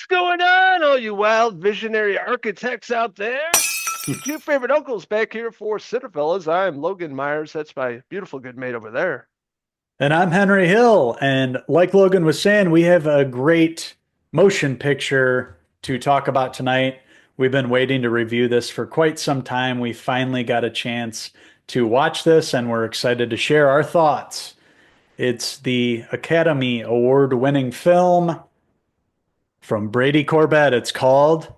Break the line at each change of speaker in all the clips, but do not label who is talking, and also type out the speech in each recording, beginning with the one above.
What's going on, all you wild visionary architects out there? Your two favorite uncles back here for Cinephellas. I'm Logan Myers. That's my beautiful good mate over there.
And I'm Henry Hill. And like Logan was saying, we have a great motion picture to talk about tonight. We've been waiting to review this for quite some time. We finally got a chance to watch this, and we're excited to share our thoughts. It's the Academy Award winning film from Brady Corbett. It's called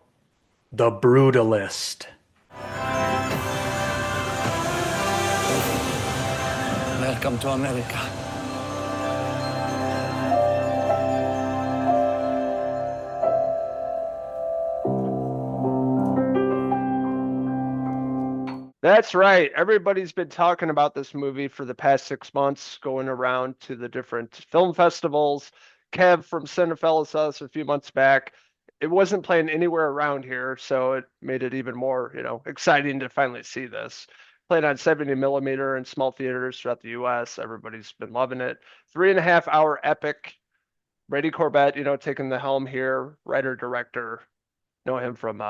The Brutalist.
Welcome to America.
That's right. Everybody's been talking about this movie for the past 6 months, going around to the different film festivals. Kev from Cinephellas saw us a few months back. It wasn't playing anywhere around here, so it made it even more, exciting to finally see this. Played on 70 millimeter in small theaters throughout the US. Everybody's been loving it. 3.5 hour epic. Brady Corbett, taking the helm here, writer, director. Know him from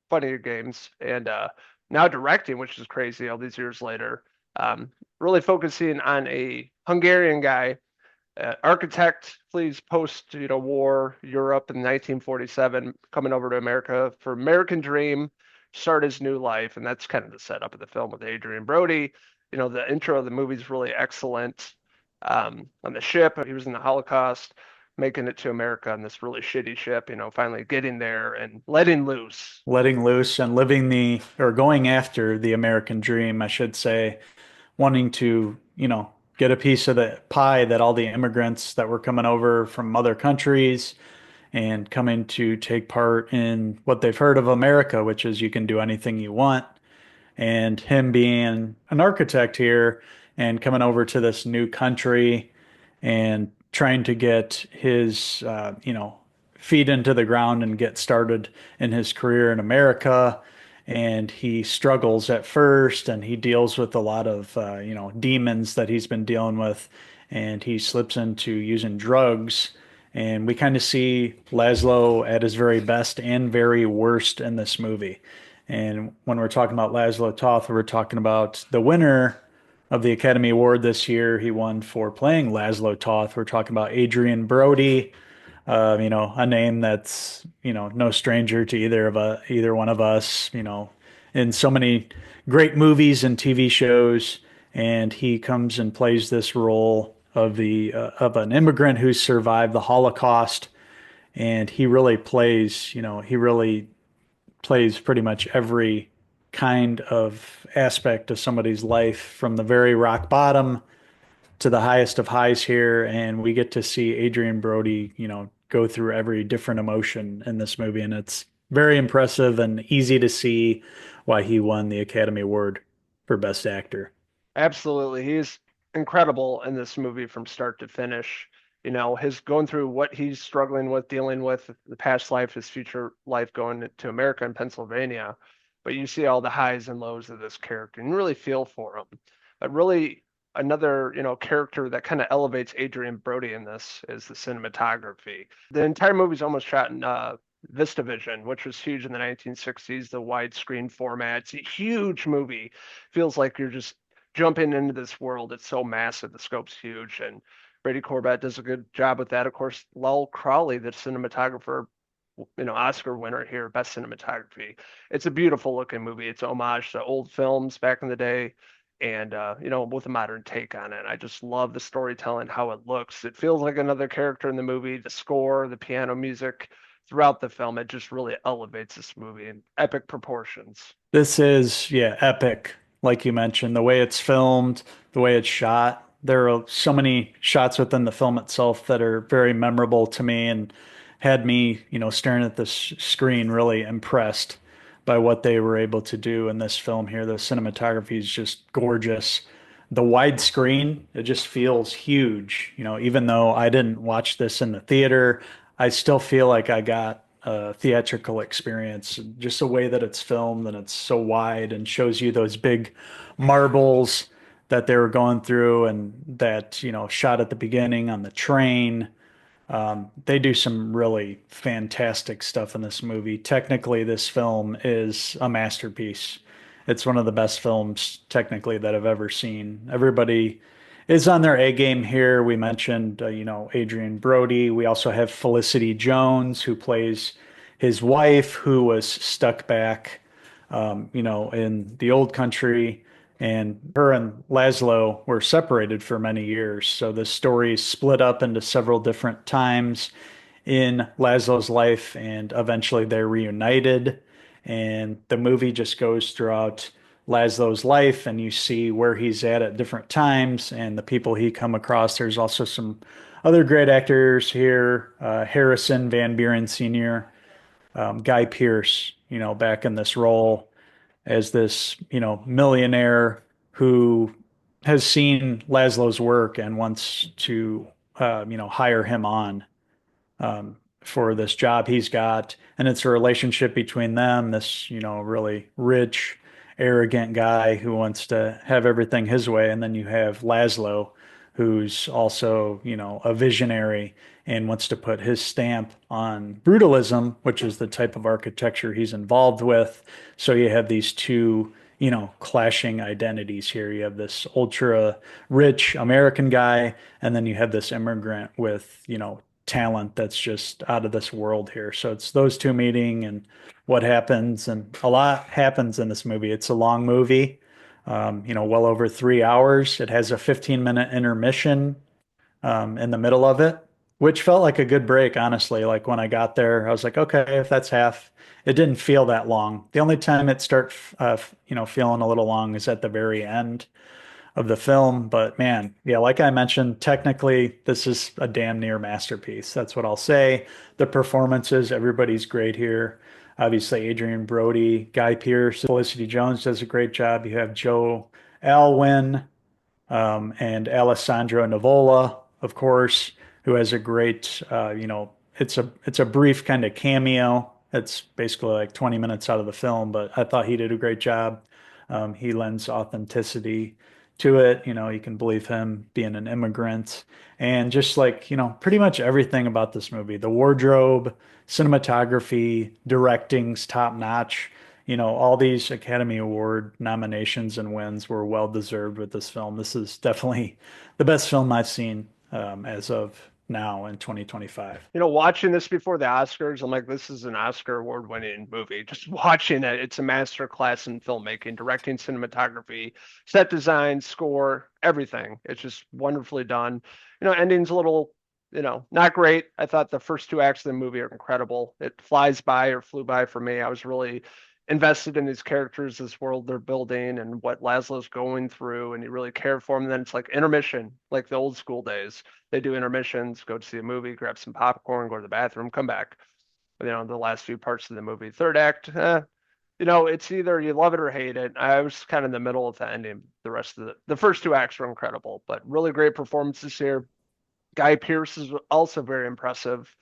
Funny Games, and now directing, which is crazy all these years later. Really focusing on a Hungarian guy, architect, flees post war Europe in 1947, coming over to America for American Dream, start his new life, and that's kind of the setup of the film with Adrien Brody. The intro of the movie is really excellent. On the ship, he was in the Holocaust, making it to America on this really shitty ship, finally getting there and letting loose.
Letting loose and living or going after the American dream, I should say, wanting to, get a piece of the pie that all the immigrants that were coming over from other countries and coming to take part in what they've heard of America, which is you can do anything you want. And him being an architect here and coming over to this new country and trying to get his, feet into the ground and get started in his career in America. And he struggles at first, and he deals with a lot of, demons that he's been dealing with, and he slips into using drugs. And we kind of see Laszlo at his very best and very worst in this movie. And when we're talking about Laszlo Toth, we're talking about the winner of the Academy Award this year. He won for playing Laszlo Toth. We're talking about Adrien Brody, a name that's, no stranger to either one of us, in so many great movies and TV shows. And he comes and plays this role of an immigrant who survived the Holocaust. And he really plays pretty much every kind of aspect of somebody's life from the very rock bottom to the highest of highs here. And we get to see Adrien Brody, go through every different emotion in this movie. And it's very impressive and easy to see why he won the Academy Award for Best Actor.
Absolutely. He's incredible in this movie from start to finish. His going through what he's struggling with, dealing with the past life, his future life going to America and Pennsylvania. But you see all the highs and lows of this character and you really feel for him. But really, another, character that kind of elevates Adrian Brody in this is the cinematography. The entire movie's almost shot in VistaVision, which was huge in the 1960s, the widescreen format. It's a huge movie. Feels like you're just jumping into this world. It's so massive. The scope's huge. And Brady Corbett does a good job with that. Of course, Lowell Crowley, the cinematographer, Oscar winner here, best cinematography. It's a beautiful looking movie. It's homage to old films back in the day and with a modern take on it. I just love the storytelling, how it looks. It feels like another character in the movie. The score, the piano music throughout the film, it just really elevates this movie in epic proportions.
This is, yeah, epic. Like you mentioned, the way it's filmed, the way it's shot. There are so many shots within the film itself that are very memorable to me and had me, staring at this screen really impressed by what they were able to do in this film here. The cinematography is just gorgeous. The widescreen, it just feels huge. Even though I didn't watch this in the theater, I still feel like I got a theatrical experience. Just the way that it's filmed and it's so wide and shows you those big marbles that they were going through and that, shot at the beginning on the train. They do some really fantastic stuff in this movie. Technically, this film is a masterpiece. It's one of the best films technically that I've ever seen. Everybody is on their A game here. We mentioned, Adrien Brody. We also have Felicity Jones, who plays his wife, who was stuck back, in the old country. And her and Laszlo were separated for many years. So the story is split up into several different times in Laszlo's life, and eventually they're reunited. And the movie just goes throughout Laszlo's life, and you see where he's at different times and the people he come across. There's also some other great actors here, Harrison Van Buren Sr., Guy Pearce, back in this role as this, millionaire who has seen Laszlo's work and wants to, hire him on for this job he's got. And it's a relationship between them, this, really rich, arrogant guy who wants to have everything his way. And then you have Laszlo, who's also, a visionary and wants to put his stamp on brutalism, which is the type of architecture he's involved with. So you have these two, clashing identities here. You have this ultra rich American guy, and then you have this immigrant with, talent that's just out of this world here. So it's those two meeting and what happens, and a lot happens in this movie. It's a long movie, well over 3 hours. It has a 15-minute intermission in the middle of it, which felt like a good break, honestly. Like when I got there, I was like, okay, if that's half, it didn't feel that long. The only time it starts, feeling a little long is at the very end of the film. But man, yeah, like I mentioned, technically, this is a damn near masterpiece. That's what I'll say. The performances, everybody's great here. Obviously, Adrien Brody, Guy Pearce, Felicity Jones does a great job. You have Joe Alwyn, and Alessandro Nivola, of course, who has a great, it's a brief kind of cameo. It's basically like 20 minutes out of the film, but I thought he did a great job. He lends authenticity to it. You can believe him being an immigrant, and just like, pretty much everything about this movie, the wardrobe, cinematography, directing's top notch. All these Academy Award nominations and wins were well deserved with this film. This is definitely the best film I've seen as of now in 2025.
Watching this before the Oscars, I'm like, this is an Oscar award-winning movie. Just watching it, it's a master class in filmmaking, directing, cinematography, set design, score, everything. It's just wonderfully done. Ending's a little, not great. I thought the first two acts of the movie are incredible. It flies by or flew by for me. I was really invested in these characters, this world they're building, and what Laszlo's going through, and you really care for him. And then it's like intermission, like the old school days. They do intermissions, go to see a movie, grab some popcorn, go to the bathroom, come back. The last few parts of the movie. Third act, it's either you love it or hate it. I was kind of in the middle of the ending. The rest of the first two acts were incredible, but really great performances here. Guy Pearce is also very impressive.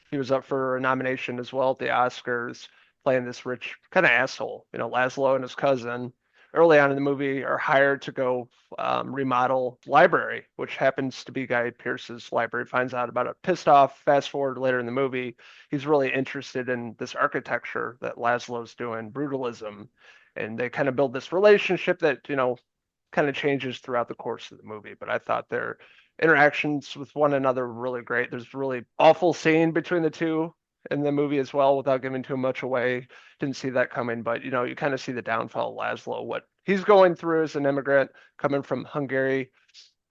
He was up for a nomination as well at the Oscars, playing this rich kind of asshole. Laszlo and his cousin early on in the movie are hired to go remodel library, which happens to be Guy Pearce's library. Finds out about it, pissed off. Fast forward later in the movie, he's really interested in this architecture that Laszlo's doing, brutalism, and they kind of build this relationship that kind of changes throughout the course of the movie. But I thought their interactions with one another were really great. There's a really awful scene between the two in the movie as well, without giving too much away. Didn't see that coming, but you kind of see the downfall of Laszlo, what he's going through as an immigrant coming from Hungary,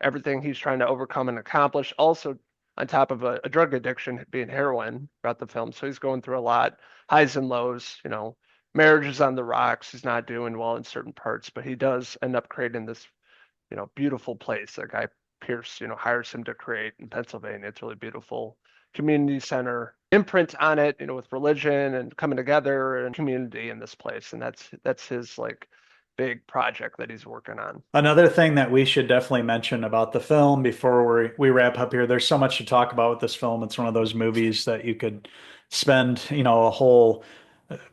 everything he's trying to overcome and accomplish. Also, on top of a drug addiction, being heroin throughout the film. So he's going through a lot, highs and lows. Marriage is on the rocks. He's not doing well in certain parts, but he does end up creating this, beautiful place that Guy Pearce, hires him to create in Pennsylvania. It's really beautiful community center imprint on it, with religion and coming together and community in this place. And that's his like big project that he's working on.
Another thing that we should definitely mention about the film before we wrap up here, there's so much to talk about with this film. It's one of those movies that you could spend, a whole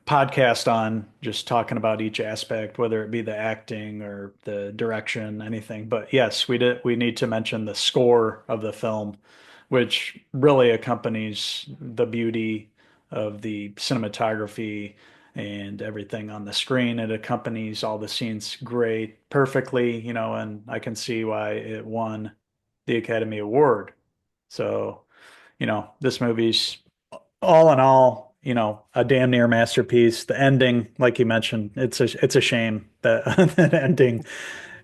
podcast on, just talking about each aspect, whether it be the acting or the direction, anything. But yes, we need to mention the score of the film. which really accompanies the beauty of the cinematography and everything on the screen. It accompanies all the scenes great, perfectly, and I can see why it won the Academy Award. So, this movie's all in all, a damn near masterpiece. The ending, like you mentioned, it's a shame that that ending,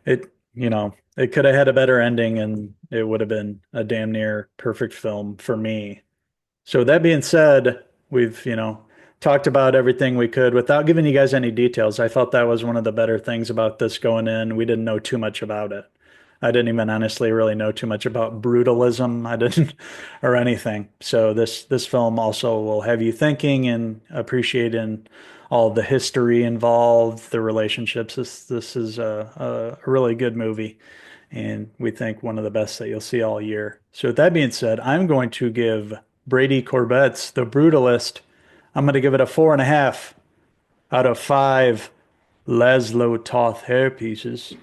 it could have had a better ending and it would have been a damn near perfect film for me. So that being said, we've, talked about everything we could without giving you guys any details. I felt that was one of the better things about this going in. We didn't know too much about it. I didn't even honestly really know too much about brutalism. I didn't, or anything. So this film also will have you thinking and appreciating all the history involved, the relationships. This is a really good movie, and we think one of the best that you'll see all year. So with that being said, I'm going to give Brady Corbett's The Brutalist. I'm going to give it a 4.5 out of 5 Laszlo Toth hair pieces.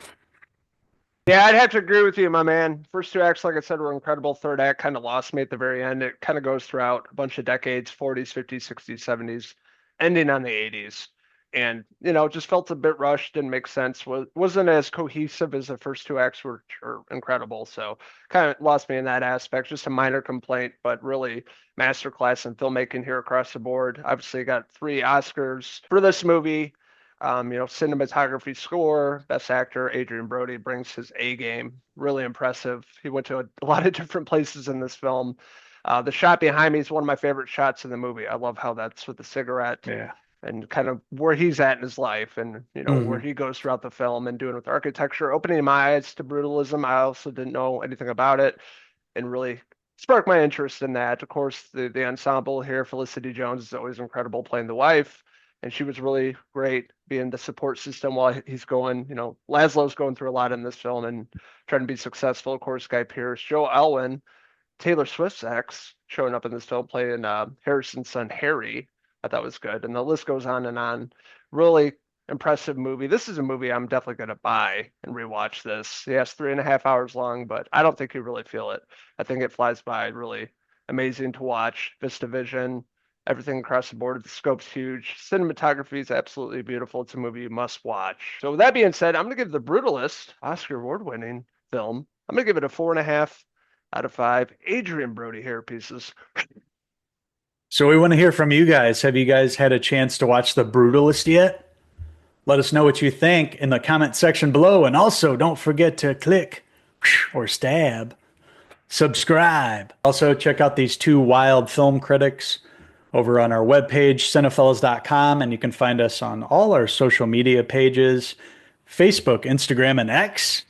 Yeah, I'd have to agree with you, my man. First two acts, like I said, were incredible. Third act kind of lost me at the very end. It kind of goes throughout a bunch of decades, 40s, 50s, 60s, 70s, ending on the 80s. And, just felt a bit rushed, didn't make sense. Wasn't as cohesive as the first two acts were incredible. So kind of lost me in that aspect. Just a minor complaint, but really masterclass in filmmaking here across the board. Obviously got 3 Oscars for this movie. Cinematography, score, best actor, Adrien Brody brings his A game. Really impressive. He went to a lot of different places in this film. The shot behind me is one of my favorite shots in the movie. I love how that's with the cigarette
Yeah.
and kind of where he's at in his life and, where
Mhm.
he goes throughout the film and doing with architecture, opening my eyes to brutalism. I also didn't know anything about it and really sparked my interest in that. Of course, the ensemble here, Felicity Jones is always incredible playing the wife, and she was really great being the support system while he's going. Laszlo's going through a lot in this film and trying to be successful. Of course, Guy Pearce, Joe Alwyn, Taylor Swift's ex, showing up in this film playing Harrison's son Harry. I thought was good, and the list goes on and on. Really impressive movie. This is a movie I'm definitely going to buy and rewatch this. Yes, 3.5 hours long, but I don't think you really feel it. I think it flies by. Really amazing to watch. VistaVision, everything across the board. The scope's huge. Cinematography is absolutely beautiful. It's a movie you must watch. So with that being said, I'm going to give The Brutalist, Oscar award-winning film, I'm going to give it a 4.5 out of 5 Adrien Brody hair pieces.
So we want to hear from you guys. Have you guys had a chance to watch The Brutalist yet? Let us know what you think in the comment section below. And also, don't forget to click or stab, subscribe. Also, check out these 2 wild film critics over on our webpage, Cinephellas.com. And you can find us on all our social media pages, Facebook, Instagram, and X,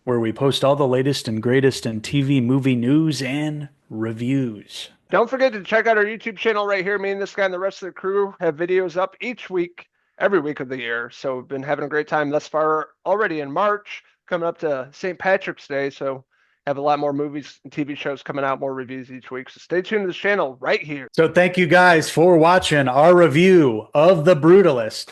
where we post all the latest and greatest in TV, movie news, and reviews.
Don't forget to check out our YouTube channel right here. Me and this guy and the rest of the crew have videos up each week, every week of the year. So we've been having a great time thus far already in March, coming up to St. Patrick's Day. So have a lot more movies and TV shows coming out, more reviews each week. So stay tuned to this channel right here.
So thank you guys for watching our review of The Brutalist.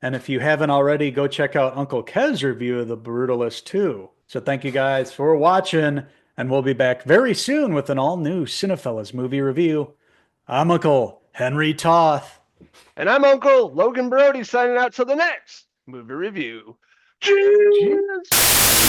And if you haven't already, go check out Uncle Kez's review of The Brutalist too. So thank you guys for watching, and we'll be back very soon with an all-new Cinephellas movie review. I'm Uncle Henry Toth.
And I'm Uncle Logan Brody signing out till the next movie review. Cheers!